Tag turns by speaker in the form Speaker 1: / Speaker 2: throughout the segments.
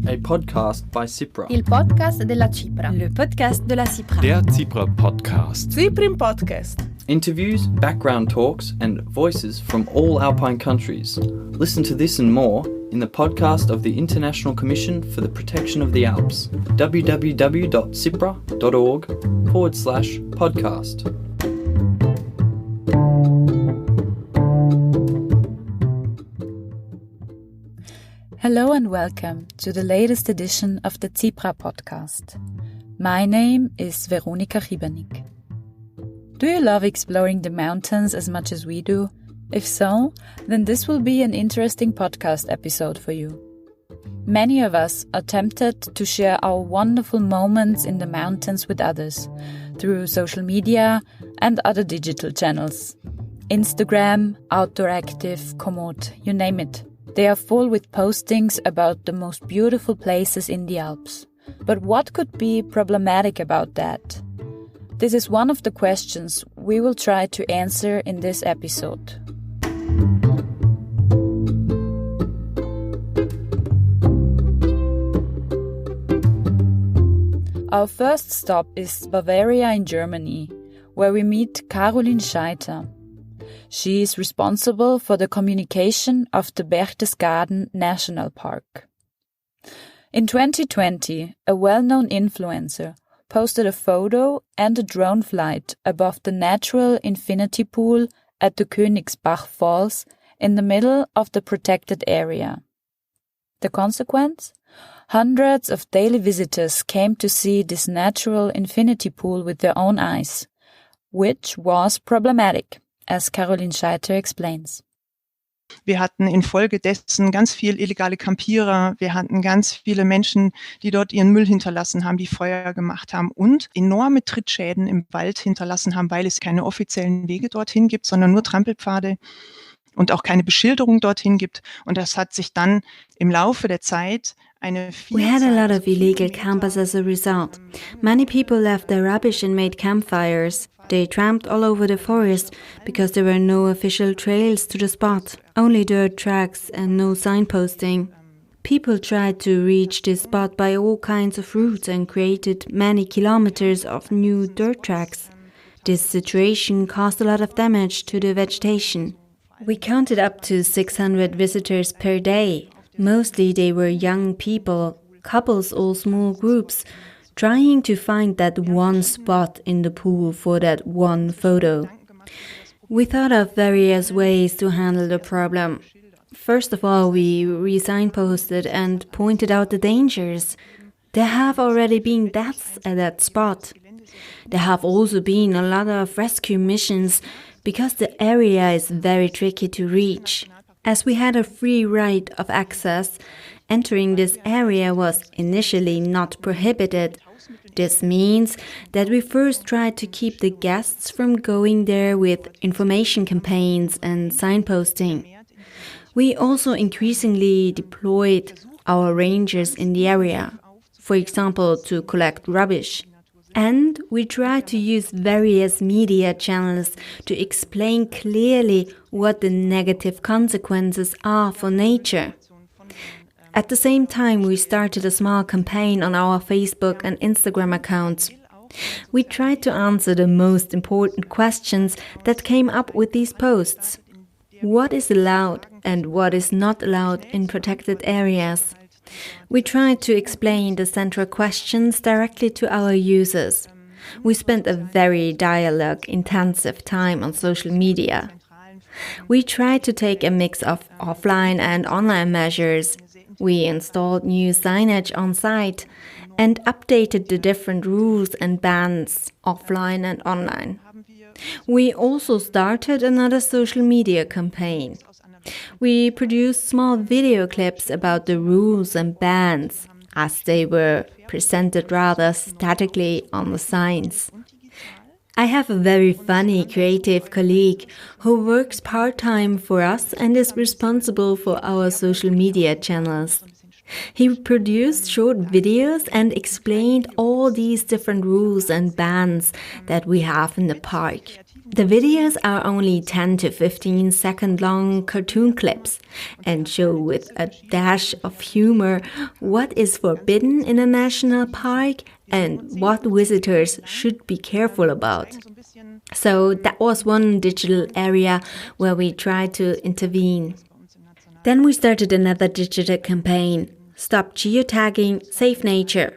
Speaker 1: a podcast by CIPRA.
Speaker 2: Il podcast della CIPRA.
Speaker 3: Le podcast de la CIPRA.
Speaker 4: Der CIPRA Podcast.
Speaker 5: CIPRA Podcast.
Speaker 1: Interviews, background talks, and voices from all Alpine countries. Listen to this and more in the podcast of the International Commission for the Protection of the Alps, www.cipra.org/podcast.
Speaker 3: Hello and welcome to the latest edition of the CIPRA podcast. My name is Veronika Riebernick. Do you love exploring the mountains as much as we do? If so, then this will be an interesting podcast episode for you. Many of us are tempted to share our wonderful moments in the mountains with others through social media and other digital channels. Instagram, Outdoor Active, Komoot, you name it. They are full with postings about the most beautiful places in the Alps. But what could be problematic about that? This is one of the questions we will try to answer in this episode. Our first stop is Bavaria in Germany, where we meet Caroline Scheiter. She is responsible for the communication of the Berchtesgaden National Park. In 2020, a well-known influencer posted a photo and a drone flight above the natural infinity pool at the Königsbach Falls in the middle of the protected area. The consequence? Hundreds of daily visitors came to see this natural infinity pool with their own eyes, which was problematic, as Caroline Scheiter explains.
Speaker 5: Wir hatten infolgedessen ganz viel illegale Campierer, wir hatten ganz viele Menschen, die dort ihren Müll hinterlassen haben, die Feuer gemacht haben und enorme Trittschäden im Wald hinterlassen haben, weil es keine offiziellen Wege dorthin gibt, sondern nur Trampelpfade und auch keine Beschilderung dorthin gibt. Und das hat sich dann im Laufe der Zeit
Speaker 6: We had a lot of illegal campers as a result. Many people left their rubbish and made campfires. They tramped all over the forest because there were no official trails to the spot, only dirt tracks and no signposting. People tried to reach this spot by all kinds of routes and created many kilometers of new dirt tracks. This situation caused a lot of damage to the vegetation. We counted up to 600 visitors per day. Mostly they were young people, couples or small groups, trying to find that one spot in the pool for that one photo. We thought of various ways to handle the problem. First of all, we re-signposted and pointed out the dangers. There have already been deaths at that spot. There have also been a lot of rescue missions because the area is very tricky to reach. As we had a free right of access, entering this area was initially not prohibited. This means that we first tried to keep the guests from going there with information campaigns and signposting. We also increasingly deployed our rangers in the area, for example, to collect rubbish. And we tried to use various media channels to explain clearly what the negative consequences are for nature. At the same time, we started a small campaign on our Facebook and Instagram accounts. We tried to answer the most important questions that came up with these posts. What is allowed and what is not allowed in protected areas? We tried to explain the central questions directly to our users. We spent a very dialogue-intensive time on social media. We tried to take a mix of offline and online measures. We installed new signage on site and updated the different rules and bans offline and online. We also started another social media campaign. We produced small video clips about the rules and bans, as they were presented rather statically on the signs. I have a very funny creative colleague who works part-time for us and is responsible for our social media channels. He produced short videos and explained all these different rules and bans that we have in the park. The videos are only 10 to 15 second long cartoon clips and show with a dash of humor what is forbidden in a national park and what visitors should be careful about. So that was one digital area where we tried to intervene. Then we started another digital campaign, Stop Geotagging, Save Nature.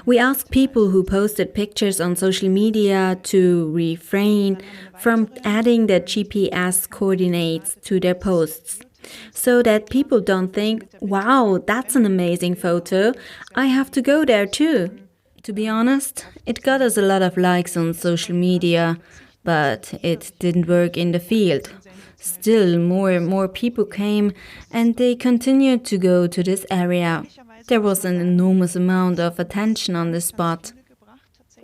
Speaker 6: We asked people who posted pictures on social media to refrain from adding their GPS coordinates to their posts, so that people don't think, wow, that's an amazing photo, I have to go there too. To be honest, it got us a lot of likes on social media, but it didn't work in the field. Still, more and more people came, and they continued to go to this area. There was an enormous amount of attention on the spot.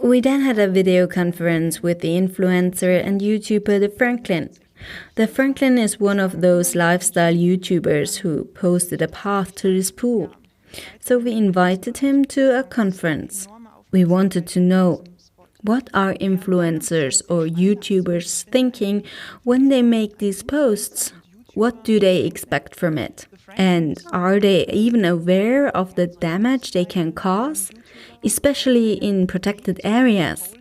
Speaker 6: We then had a video conference with the influencer and YouTuber The Franklin. The Franklin is one of those lifestyle YouTubers who posted a path to this pool. So we invited him to a conference. We wanted to know, what are influencers or YouTubers thinking when they make these posts? What do they expect from it? And are they even aware of the damage they can cause, especially in protected areas?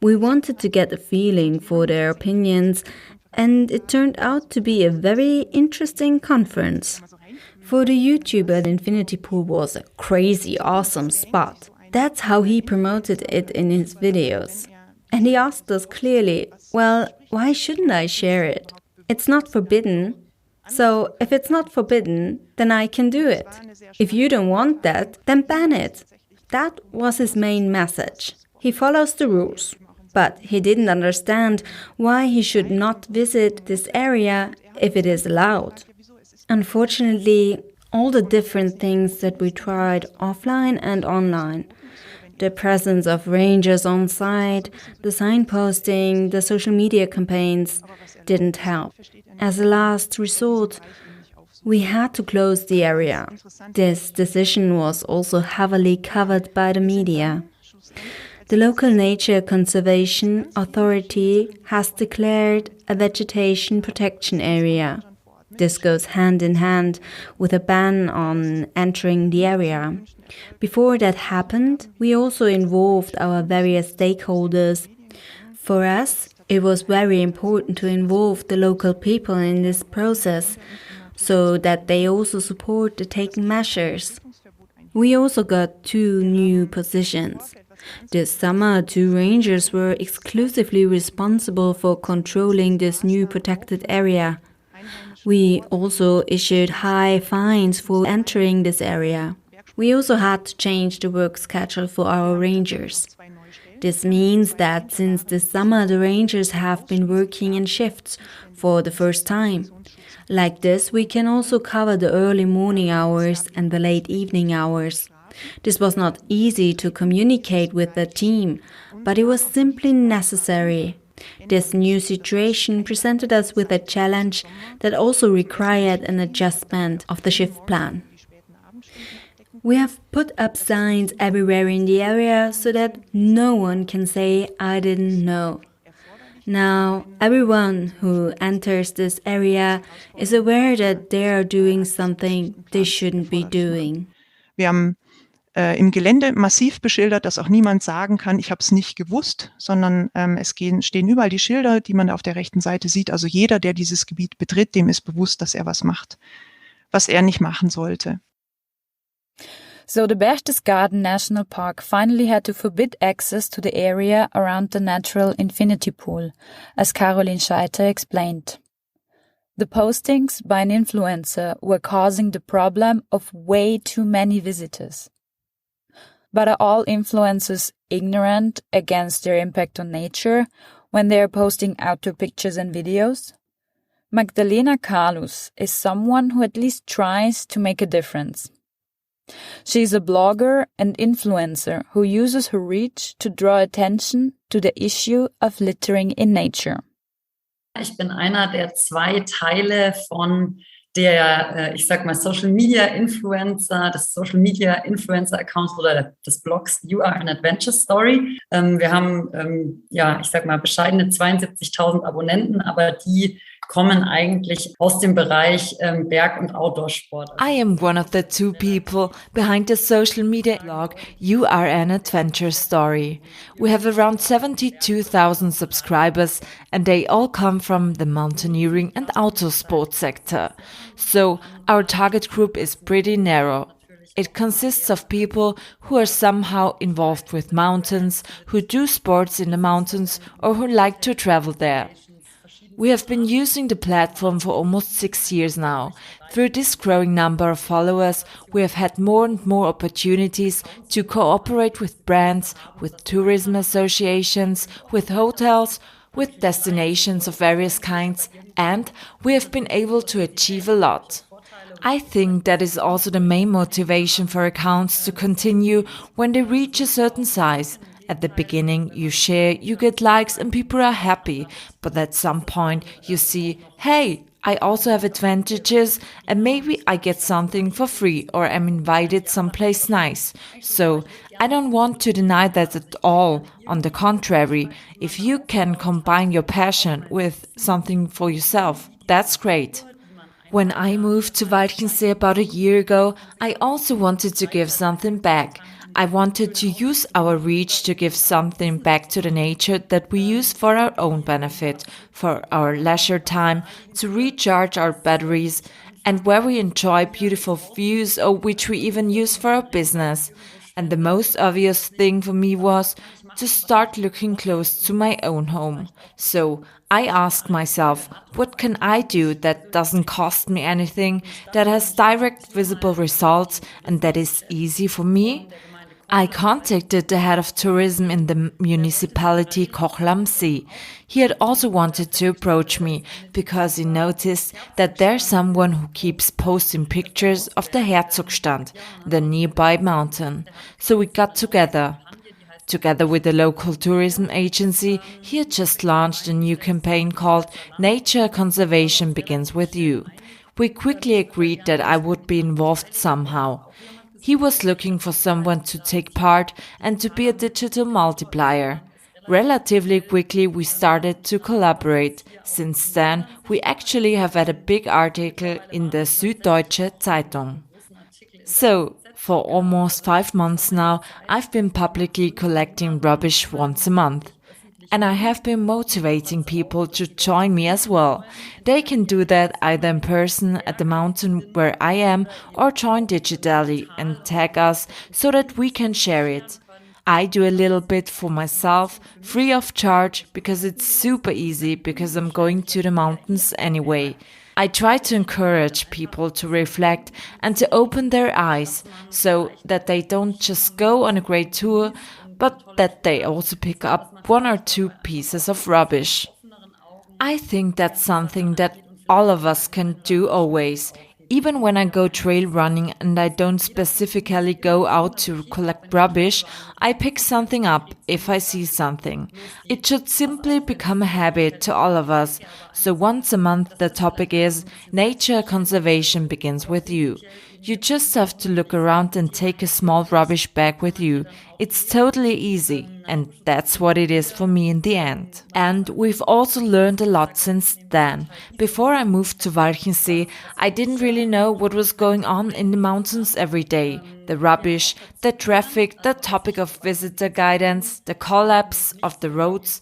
Speaker 6: We wanted to get a feeling for their opinions, and it turned out to be a very interesting conference. For the YouTuber, the Infinity Pool was a crazy awesome spot. That's how he promoted it in his videos. And he asked us clearly, well, why shouldn't I share it? It's not forbidden. So if it's not forbidden, then I can do it. If you don't want that, then ban it. That was his main message. He follows the rules, but he didn't understand why he should not visit this area if it is allowed. Unfortunately, all the different things that we tried offline and online, the presence of rangers on site, the signposting, the social media campaigns didn't help. As a last resort, we had to close the area. This decision was also heavily covered by the media. The local Nature Conservation Authority has declared a vegetation protection area. This goes hand in hand with a ban on entering the area. Before that happened, we also involved our various stakeholders. For us, it was very important to involve the local people in this process, so that they also support the taken measures. We also got 2 new positions. This summer, 2 rangers were exclusively responsible for controlling this new protected area. We also issued high fines for entering this area. We also had to change the work schedule for our rangers. This means that since this summer the rangers have been working in shifts for the first time. Like this, we can also cover the early morning hours and the late evening hours. This was not easy to communicate with the team, but it was simply necessary. This new situation presented us with a challenge that also required an adjustment of the shift plan. We have put up signs everywhere in the area so that no one can say, I didn't know. Now, everyone who enters this area is aware that they are doing something they shouldn't be doing.
Speaker 5: Wir haben im Gelände massiv beschildert, dass auch niemand sagen kann, ich habe es nicht gewusst, sondern stehen überall die Schilder, die man auf der rechten Seite sieht. Also jeder, der dieses Gebiet betritt, dem ist bewusst, dass er was macht, was er nicht machen sollte.
Speaker 3: So the Berchtesgaden National Park finally had to forbid access to the area around the natural infinity pool, as Caroline Scheiter explained. The postings by an influencer were causing the problem of way too many visitors. But are all influencers ignorant against their impact on nature when they are posting outdoor pictures and videos? Magdalena Kalus is someone who at least tries to make a difference. She is a blogger and influencer who uses her reach to draw attention to the issue of littering in nature.
Speaker 7: Ich bin einer der 2 Teile von der, ich sag mal, Social Media Influencer, des Social Media Influencer Accounts oder des Blogs You Are an Adventure Story. Wir haben, ja, ich sag mal, bescheidene 72.000 Abonnenten, aber die kommen eigentlich aus dem Bereich Berg- und Outdoor-Sport.
Speaker 8: I am one of the two people behind the social media blog You Are an Adventure Story. We have around 72,000 subscribers and they all come from the mountaineering and outdoor sports sector. So our target group is pretty narrow. It consists of people who are somehow involved with mountains, who do sports in the mountains or who like to travel there. We have been using the platform for almost 6 years now. Through this growing number of followers, we have had more and more opportunities to cooperate with brands, with tourism associations, with hotels, with destinations of various kinds, and we have been able to achieve a lot. I think that is also the main motivation for accounts to continue when they reach a certain size. At the beginning, you share, you get likes and people are happy. But at some point, you see, hey, I also have advantages and maybe I get something for free or I'm invited someplace nice. So I don't want to deny that at all. On the contrary, if you can combine your passion with something for yourself, that's great. When I moved to Walchensee about a year ago, I also wanted to give something back. I wanted to use our reach to give something back to the nature that we use for our own benefit, for our leisure time, to recharge our batteries, and where we enjoy beautiful views or which we even use for our business. And the most obvious thing for me was to start looking close to my own home. So I asked myself, what can I do that doesn't cost me anything, that has direct visible results, and that is easy for me? I contacted the head of tourism in the municipality Kochel am See. He had also wanted to approach me because he noticed that there's someone who keeps posting pictures of the Herzogstand, the nearby mountain. So we got together. Together with the local tourism agency, he had just launched a new campaign called Nature Conservation Begins With You. We quickly agreed that I would be involved somehow. He was looking for someone to take part and to be a digital multiplier. Relatively quickly we started to collaborate. Since then, we actually have had a big article in the Süddeutsche Zeitung. So, for almost 5 months now, I've been publicly collecting rubbish once a month. And I have been motivating people to join me as well. They can do that either in person at the mountain where I am or join digitally and tag us so that we can share it. I do a little bit for myself, free of charge, because it's super easy because I'm going to the mountains anyway. I try to encourage people to reflect and to open their eyes so that they don't just go on a great tour, but that they also pick up 1 or 2 pieces of rubbish. I think that's something that all of us can do always. Even when I go trail running and I don't specifically go out to collect rubbish, I pick something up if I see something. It should simply become a habit to all of us. So once a month the topic is Nature Conservation Begins With You. You just have to look around and take a small rubbish bag with you. It's totally easy, and that's what it is for me in the end. And we've also learned a lot since then. Before I moved to Walchensee, I didn't really know what was going on in the mountains every day. The rubbish, the traffic, the topic of visitor guidance, the collapse of the roads.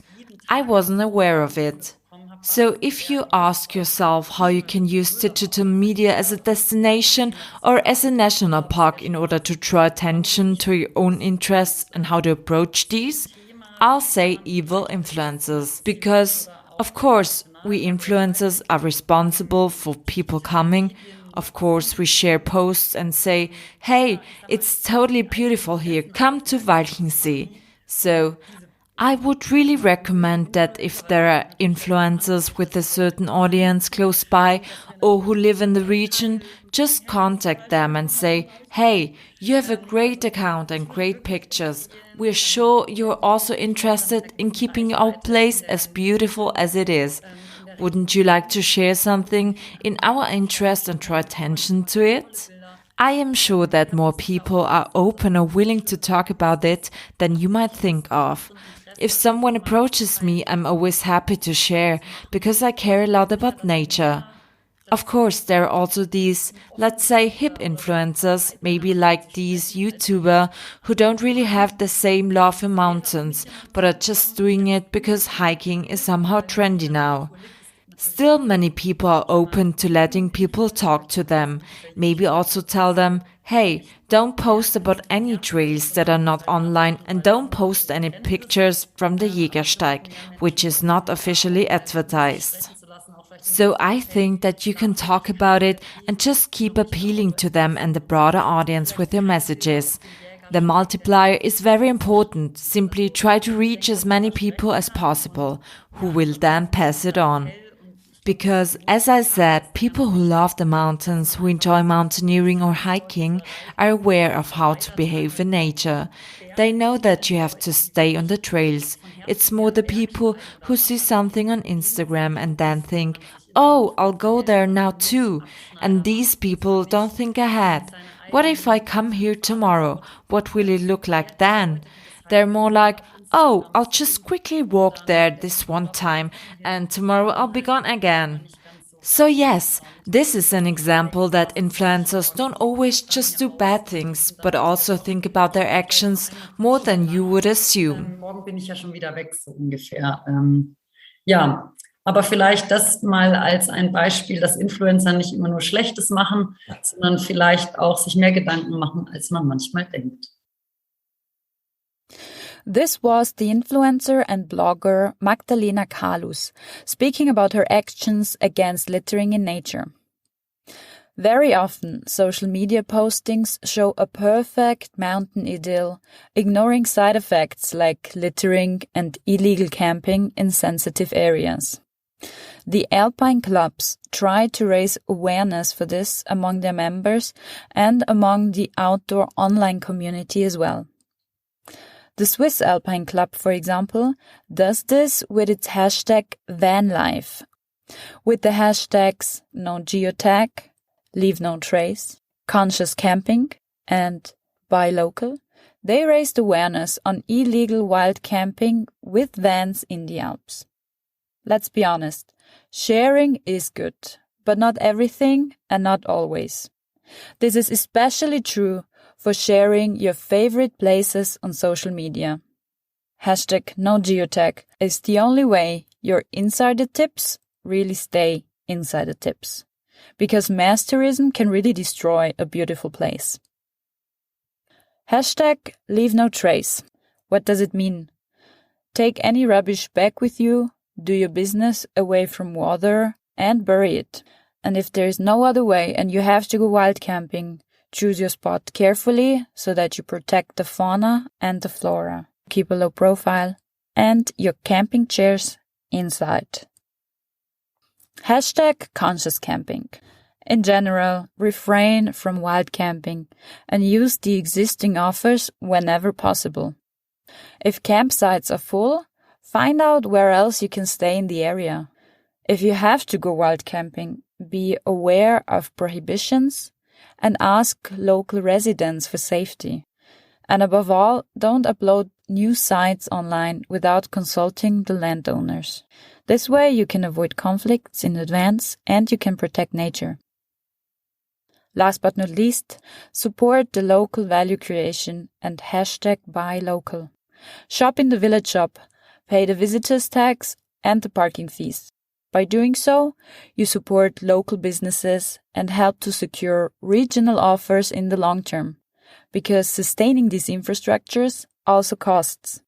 Speaker 8: I wasn't aware of it. So if you ask yourself how you can use digital media as a destination or as a national park in order to draw attention to your own interests and how to approach these, I'll say evil influencers. Because, of course, we influencers are responsible for people coming. Of course, we share posts and say, hey, it's totally beautiful here, come to Walchensee. So I would really recommend that if there are influencers with a certain audience close by or who live in the region, just contact them and say, hey, you have a great account and great pictures. We're sure you're also interested in keeping our place as beautiful as it is. Wouldn't you like to share something in our interest and draw attention to it? I am sure that more people are open or willing to talk about it than you might think of. If someone approaches me, I'm always happy to share because I care a lot about nature. Of course, there are also these, let's say, hip influencers, maybe like these YouTubers who don't really have the same love for mountains, but are just doing it because hiking is somehow trendy now. Still, many people are open to letting people talk to them. Maybe also tell them, hey, don't post about any trails that are not online and don't post any pictures from the Jägersteig, which is not officially advertised. So I think that you can talk about it and just keep appealing to them and the broader audience with your messages. The multiplier is very important. Simply try to reach as many people as possible, who will then pass it on. Because, as I said, people who love the mountains, who enjoy mountaineering or hiking, are aware of how to behave in nature. They know that you have to stay on the trails. It's more the people who see something on Instagram and then think, oh, I'll go there now too. And these people don't think ahead. What if I come here tomorrow? What will it look like then? They're more like, oh, I'll just quickly walk there this one time and tomorrow I'll be gone again. So yes, this is an example that influencers don't always just do bad things, but also think about their actions more than you would assume.
Speaker 7: Morgen bin ich ja schon wieder weg, so ungefähr. Ja, aber vielleicht das mal als ein Beispiel, dass Influencer nicht immer nur Schlechtes machen, sondern vielleicht auch sich mehr Gedanken machen, als man manchmal denkt.
Speaker 3: This was the influencer and blogger Magdalena Kalus speaking about her actions against littering in nature. Very often, social media postings show a perfect mountain idyll, ignoring side effects like littering and illegal camping in sensitive areas. The Alpine clubs try to raise awareness for this among their members and among the outdoor online community as well. The Swiss Alpine Club, for example, does this with its hashtag vanlife. With the hashtags no geotag, leave no trace, conscious camping, and buy local, they raised awareness on illegal wild camping with vans in the Alps. Let's be honest, sharing is good, but not everything and not always. This is especially true for sharing your favorite places on social media. Hashtag no geotag is the only way your insider tips really stay insider tips. Because mass tourism can really destroy a beautiful place. Hashtag leave no trace. What does it mean? Take any rubbish back with you, do your business away from water, and bury it. And if there is no other way and you have to go wild camping, choose your spot carefully so that you protect the fauna and the flora. Keep a low profile and your camping chairs inside. Hashtag conscious camping. In general, refrain from wild camping and use the existing offers whenever possible. If campsites are full, find out where else you can stay in the area. If you have to go wild camping, be aware of prohibitions and ask local residents for safety. And above all, don't upload new sites online without consulting the landowners. This way you can avoid conflicts in advance and you can protect nature. Last but not least, support the local value creation and hashtag buy local. Shop in the village shop, pay the visitors tax and the parking fees. By doing so, you support local businesses and help to secure regional offers in the long term, because sustaining these infrastructures also costs.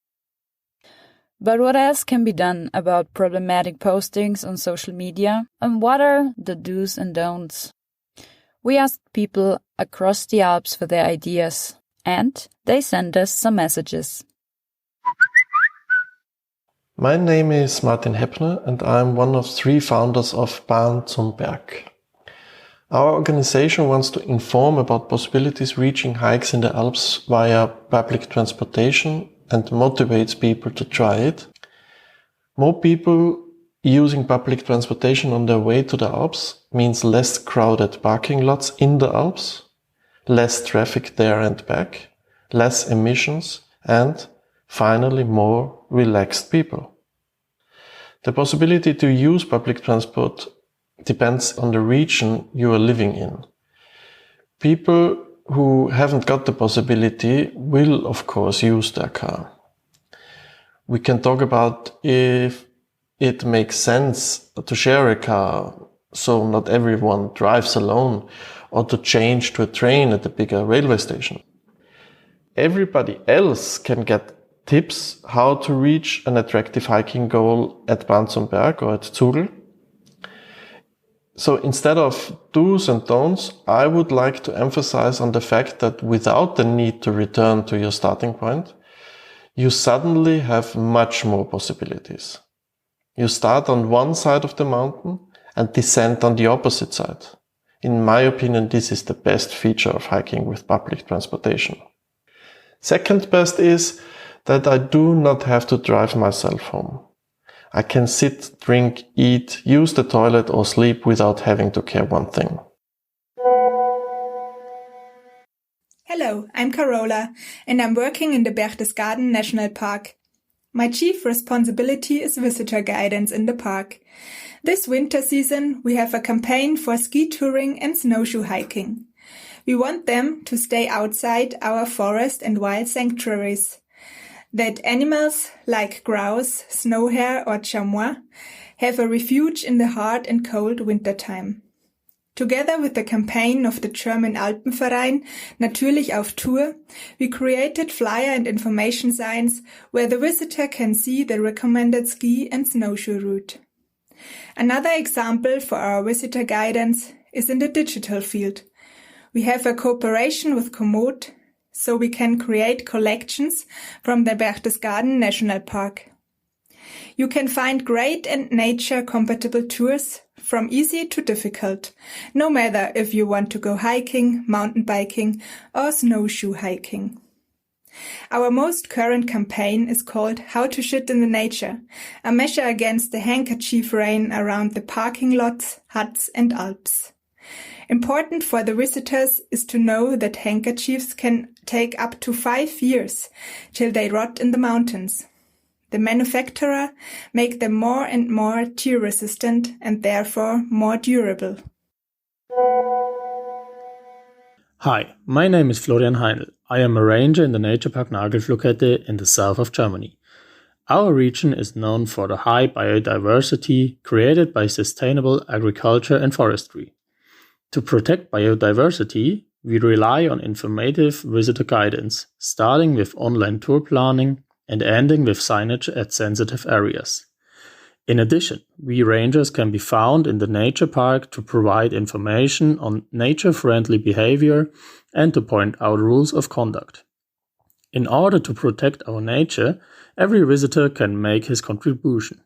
Speaker 3: But what else can be done about problematic postings on social media, and what are the do's and don'ts? We asked people across the Alps for their ideas, and they sent us some messages.
Speaker 9: My name is Martin Heppner and I'm one of 3 founders of Bahn zum Berg. Our organization wants to inform about possibilities reaching hikes in the Alps via public transportation and motivates people to try it. More people using public transportation on their way to the Alps means less crowded parking lots in the Alps, less traffic there and back, less emissions, and finally more relaxed people. The possibility to use public transport depends on the region you are living in. People who haven't got the possibility will, of course, use their car. We can talk about if it makes sense to share a car, so not everyone drives alone, or to change to a train at a bigger railway station. Everybody else can get tips how to reach an attractive hiking goal at Bahn zum Berg or at Zugl. So instead of do's and don'ts, I would like to emphasize on the fact that without the need to return to your starting point, you suddenly have much more possibilities. You start on one side of the mountain and descend on the opposite side. In my opinion, this is the best feature of hiking with public transportation. Second best is that I do not have to drive myself home. I can sit, drink, eat, use the toilet or sleep without having to care one thing.
Speaker 2: Hello, I'm Carola and I'm working in the Berchtesgaden National Park. My chief responsibility is visitor guidance in the park. This winter season we have a campaign for ski touring and snowshoe hiking. We want them to stay outside our forest and wild sanctuaries, that animals like grouse, snow hare or chamois have a refuge in the hard and cold winter time. Together with the campaign of the German Alpenverein Natürlich auf Tour, we created flyer and information signs where the visitor can see the recommended ski and snowshoe route. Another example for our visitor guidance is in the digital field. We have a cooperation with Komoot, so we can create collections from the Berchtesgaden National Park. You can find great and nature-compatible tours from easy to difficult, no matter if you want to go hiking, mountain biking or snowshoe hiking. Our most current campaign is called How to Shit in the Nature, a measure against the handkerchief rain around the parking lots, huts and Alps. Important for the visitors is to know that handkerchiefs can take up to 5 years till they rot in the mountains. The manufacturer make them more and more tear resistant and therefore more durable.
Speaker 10: Hi, my name is Florian Heinl. I am a ranger in the Nature Park Nagelfluhkette in the south of Germany. Our region is known for the high biodiversity created by sustainable agriculture and forestry. To protect biodiversity, we rely on informative visitor guidance, starting with online tour planning and ending with signage at sensitive areas. In addition, we rangers can be found in the nature park to provide information on nature-friendly behavior and to point out rules of conduct. In order to protect our nature, every visitor can make his contribution.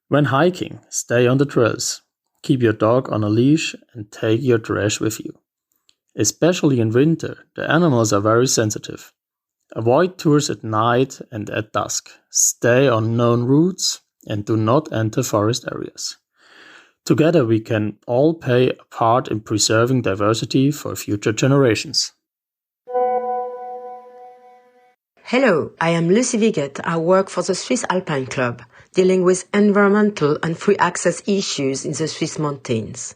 Speaker 10: When hiking, stay on the trails. Keep your dog on a leash and take your trash with you. Especially in winter, the animals are very sensitive. Avoid tours at night and at dusk. Stay on known routes and do not enter forest areas. Together we can all play a part in preserving diversity for future generations.
Speaker 11: Hello, I am Lucy Viget. I work for the Swiss Alpine Club, dealing with environmental and free access issues in the Swiss mountains.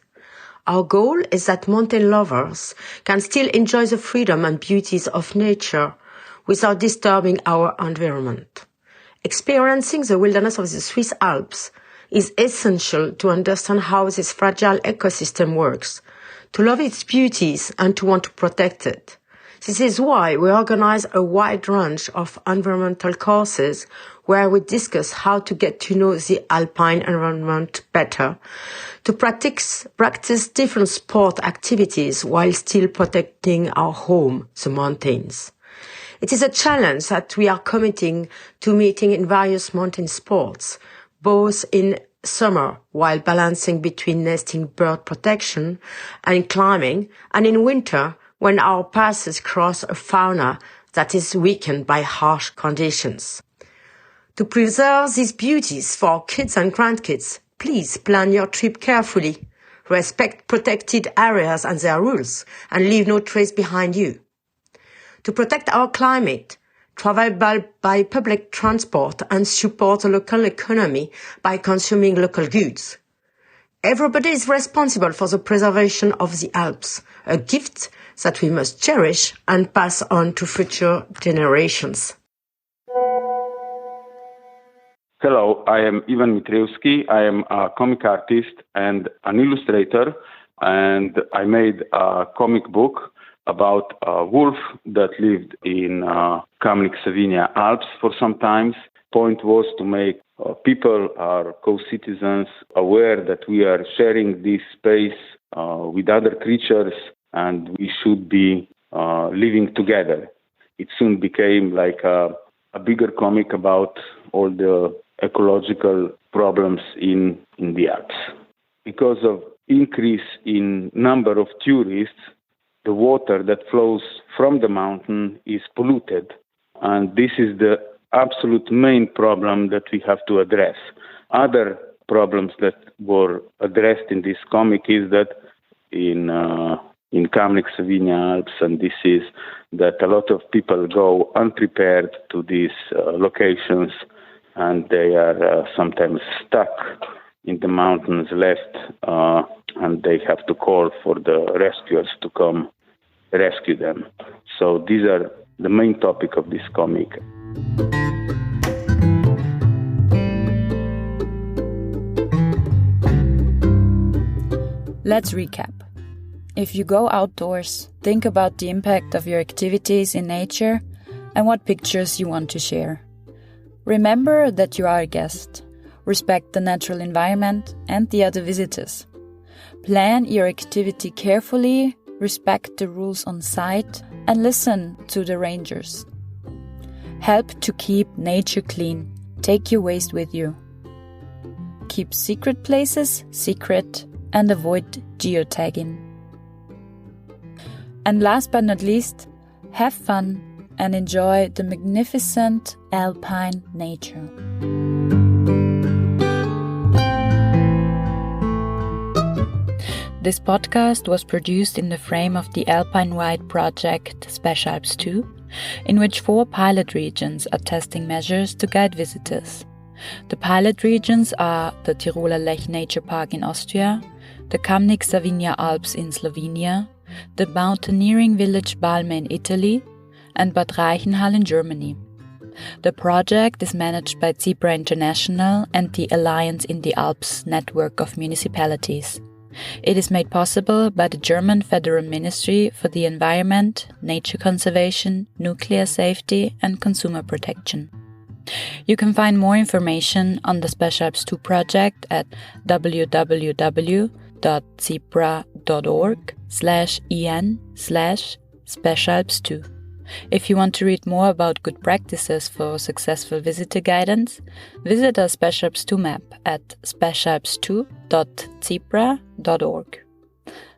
Speaker 11: Our goal is that mountain lovers can still enjoy the freedom and beauties of nature without disturbing our environment. Experiencing the wilderness of the Swiss Alps is essential to understand how this fragile ecosystem works, to love its beauties and to want to protect it. This is why we organize a wide range of environmental courses where we discuss how to get to know the alpine environment better, to practice different sport activities while still protecting our home, the mountains. It is a challenge that we are committing to meeting in various mountain sports, both in summer while balancing between nesting bird protection and climbing, and in winter when our passes cross a fauna that is weakened by harsh conditions. To preserve these beauties for kids and grandkids, please plan your trip carefully, respect protected areas and their rules, and leave no trace behind you. To protect our climate, travel by public transport and support the local economy by consuming local goods. Everybody is responsible for the preservation of the Alps, a gift that we must cherish and pass on to future generations.
Speaker 12: Hello, I am Ivan Mitrevski. I am a comic artist and an illustrator, and I made a comic book about a wolf that lived in Kamnik-Savinja Alps for some time. Point was to make people, our co-citizens, aware that we are sharing this space with other creatures and we should be living together. It soon became like a bigger comic about all the ecological problems in the Alps. Because of increase in number of tourists, the water that flows from the mountain is polluted, and this is the absolute main problem that we have to address. Other problems that were addressed in this comic is that in Kamnik-Savinja Alps, and this is that a lot of people go unprepared to these locations, and they are sometimes stuck in the mountains left, and they have to call for the rescuers to come rescue them. So these are the main topic of this comic.
Speaker 3: Let's recap. If you go outdoors, think about the impact of your activities in nature and what pictures you want to share. Remember that you are a guest. Respect the natural environment and the other visitors. Plan your activity carefully, respect the rules on site, and listen to the rangers. Help to keep nature clean. Take your waste with you. Keep secret places secret and avoid geotagging. And last but not least, have fun and enjoy the magnificent alpine nature. This podcast was produced in the frame of the Alpine-wide project speciAlps2, in which 4 pilot regions are testing measures to guide visitors. The pilot regions are the Tiroler Lech Nature Park in Austria, the Kamnik-Savinja Alps in Slovenia, the mountaineering village Balme in Italy, and Bad Reichenhall in Germany. The project is managed by CIPRA International and the Alliance in the Alps network of municipalities. It is made possible by the German Federal Ministry for the Environment, Nature Conservation, Nuclear Safety and Consumer Protection. You can find more information on the speciAlps2 project at www.cipra.org/en/speciAlps2. If you want to read more about good practices for successful visitor guidance, visit our speciAlps2 map at speciAlps2.cipra.org.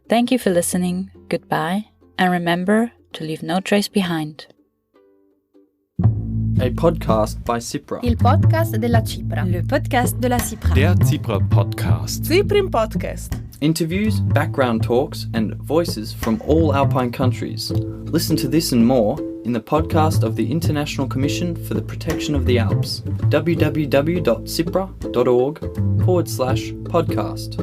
Speaker 3: Thank you for listening, goodbye, and remember to leave no trace behind.
Speaker 1: A podcast by CIPRA.
Speaker 13: Il podcast della CIPRA.
Speaker 8: Le podcast de la CIPRA.
Speaker 4: Der CIPRA Podcast.
Speaker 13: CIPRIN Podcast.
Speaker 1: Interviews, background talks, and voices from all Alpine countries. Listen to this and more in the podcast of the International Commission for the Protection of the Alps, www.cipra.org/podcast.